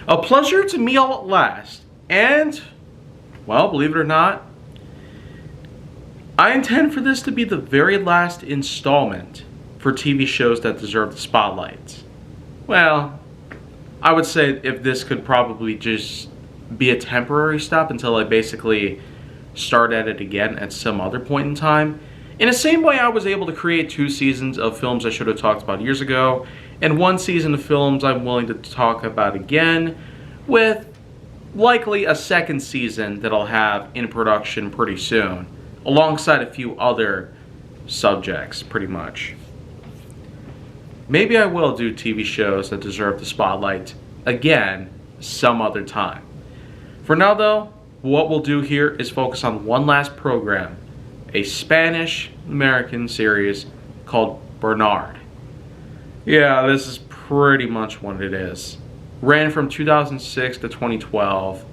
A pleasure to meet all at last. And, well, believe it or not, I intend for this to be the very last installment for TV shows that deserve the spotlight. Well, I would say if this could probably just be a temporary stop until I basically start at it again at some other point in time. In the same way I was able to create 2 seasons of films I should have talked about years ago, and 1 season of films I'm willing to talk about again, with likely a 2nd season that I'll have in production pretty soon, alongside a few other subjects, pretty much. Maybe I will do TV shows that deserve the spotlight again some other time. For now though, what we'll do here is focus on one last program, a Spanish-American series called Bernard. Yeah, this is pretty much what it is. Ran from 2006 to 2012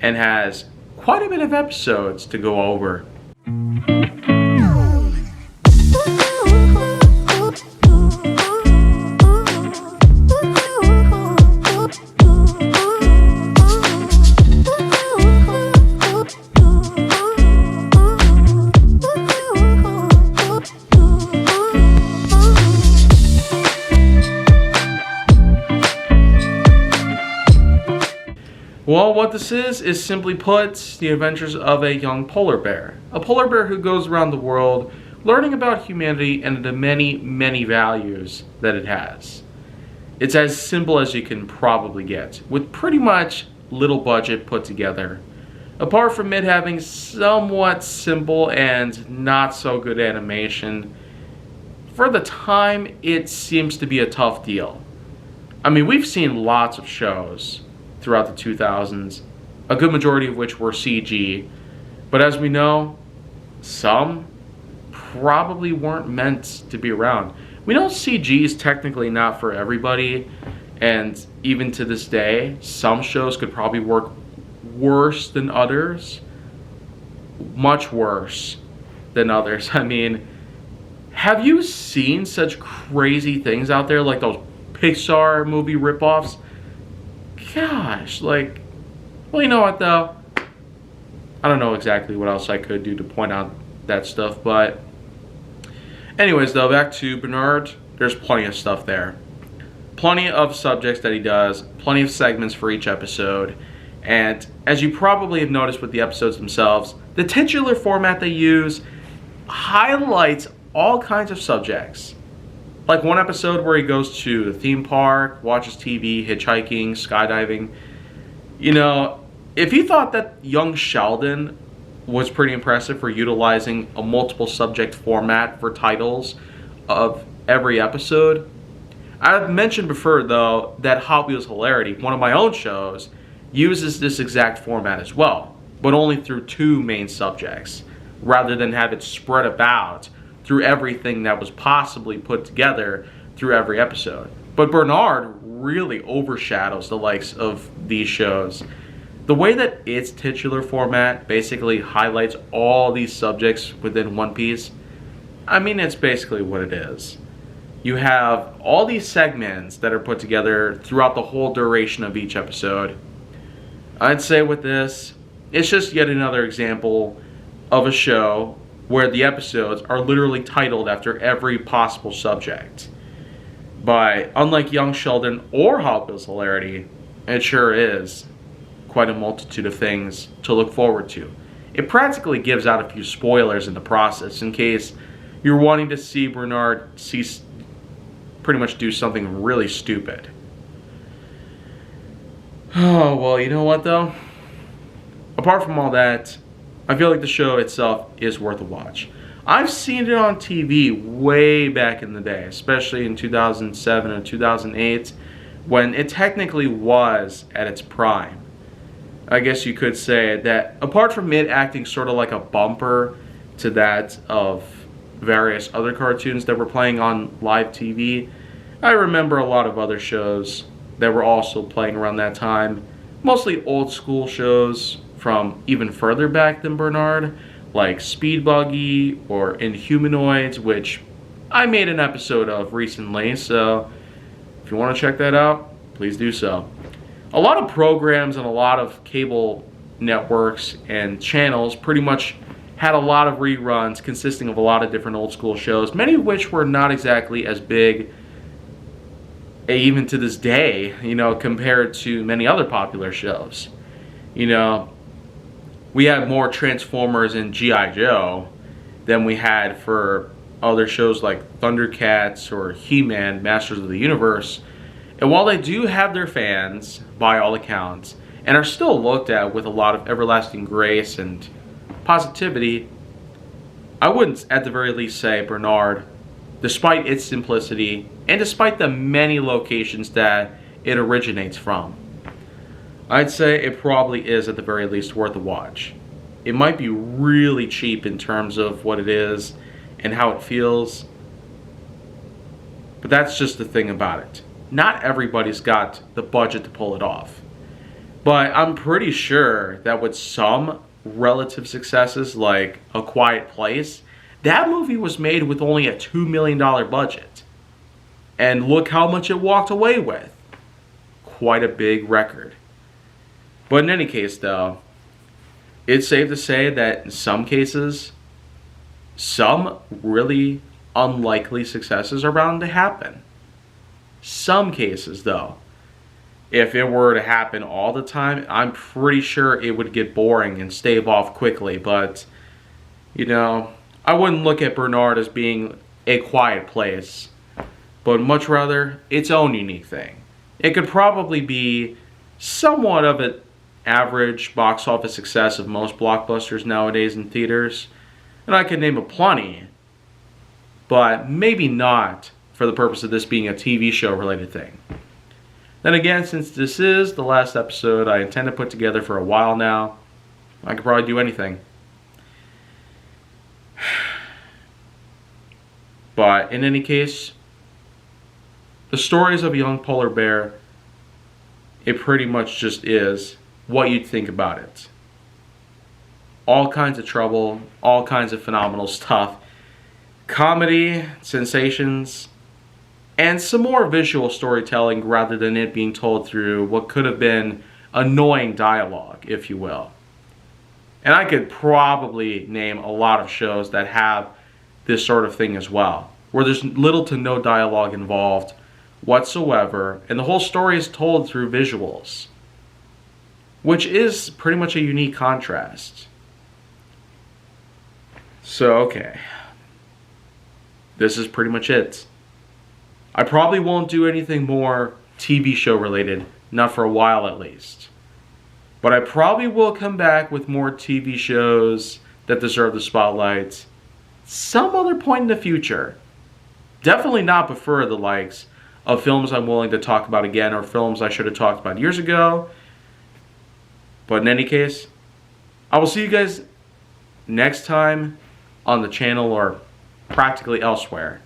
and has quite a bit of episodes to go over. Well, what this is simply put, the adventures of a young polar bear. A polar bear who goes around the world learning about humanity and the many, many values that it has. It's as simple as you can probably get, with pretty much little budget put together. Apart from it having somewhat simple and not so good animation, for the time it seems to be a tough deal. I mean, we've seen lots of shows throughout the 2000s, a good majority of which were CG, but as we know, some probably weren't meant to be around. We know CG is technically not for everybody, and even to this day, some shows could probably work worse than others, much worse than others. I mean, have you seen such crazy things out there like those Pixar movie ripoffs? Gosh, like, well, you know what though? I don't know exactly what else I could do to point out that stuff, but anyways though, back to Bernard, there's plenty of stuff there. Plenty of subjects that he does, plenty of segments for each episode, and as you probably have noticed with the episodes themselves, the titular format they use highlights all kinds of subjects. Like one episode where he goes to the theme park, watches TV, hitchhiking, skydiving. You know, if you thought that young Sheldon was pretty impressive for utilizing a multiple subject format for titles of every episode, I've mentioned before though that Hot Wheels Hilarity, one of my own shows, uses this exact format as well, but only through 2 main subjects, rather than have it spread about through everything that was possibly put together through every episode. But Bernard really overshadows the likes of these shows. The way that its titular format basically highlights all these subjects within one piece, I mean, it's basically what it is. You have all these segments that are put together throughout the whole duration of each episode. I'd say with this, it's just yet another example of a show where the episodes are literally titled after every possible subject. But unlike Young Sheldon or Hot Wheels Hilarity, it sure is quite a multitude of things to look forward to. It practically gives out a few spoilers in the process in case you're wanting to see Bernard pretty much do something really stupid. Oh, well, you know what though? Apart from all that, I feel like the show itself is worth a watch. I've seen it on TV way back in the day, especially in 2007 and 2008, when it technically was at its prime. I guess you could say that apart from it acting sort of like a bumper to that of various other cartoons that were playing on live TV, I remember a lot of other shows that were also playing around that time, mostly old school shows from even further back than Bernard, like Speed Buggy or Inhumanoids, which I made an episode of recently, so if you want to check that out, please do so. A lot of programs and a lot of cable networks and channels pretty much had a lot of reruns consisting of a lot of different old school shows, many of which were not exactly as big even to this day, compared to many other popular shows. We had more Transformers and G.I. Joe than we had for other shows like Thundercats or He-Man, Masters of the Universe. And while they do have their fans, by all accounts, and are still looked at with a lot of everlasting grace and positivity, I wouldn't at the very least say Bernard, despite its simplicity and despite the many locations that it originates from, I'd say it probably is at the very least worth a watch. It might be really cheap in terms of what it is and how it feels, but that's just the thing about it. Not everybody's got the budget to pull it off. But I'm pretty sure that with some relative successes like A Quiet Place, that movie was made with only a $2 million budget. And look how much it walked away with. Quite a big record. But in any case though, it's safe to say that in some cases, some really unlikely successes are bound to happen. Some cases though, if it were to happen all the time, I'm pretty sure it would get boring and stave off quickly. But, I wouldn't look at Bernard as being A Quiet Place, but much rather its own unique thing. It could probably be somewhat of an average box office success of most blockbusters nowadays in theaters, and I could name a plenty, but maybe not for the purpose of this being a TV show related thing. Then again, since this is the last episode I intend to put together for a while now, I could probably do anything. But in any case, the stories of a young polar bear, it pretty much just is what you'd think about it. All kinds of trouble, all kinds of phenomenal stuff. Comedy, sensations, and some more visual storytelling rather than it being told through what could have been annoying dialogue, if you will. And I could probably name a lot of shows that have this sort of thing as well, where there's little to no dialogue involved whatsoever, and the whole story is told through visuals, which is pretty much a unique contrast. So, okay. This is pretty much it. I probably won't do anything more TV show related, not for a while at least. But I probably will come back with more TV shows that deserve the spotlight some other point in the future. Definitely not before the likes of films I'm willing to talk about again or films I should have talked about years ago. But in any case, I will see you guys next time on the channel or practically elsewhere,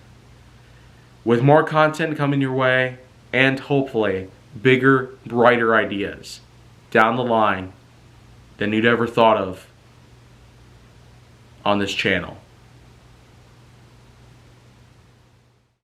with more content coming your way and hopefully bigger, brighter ideas down the line than you'd ever thought of on this channel.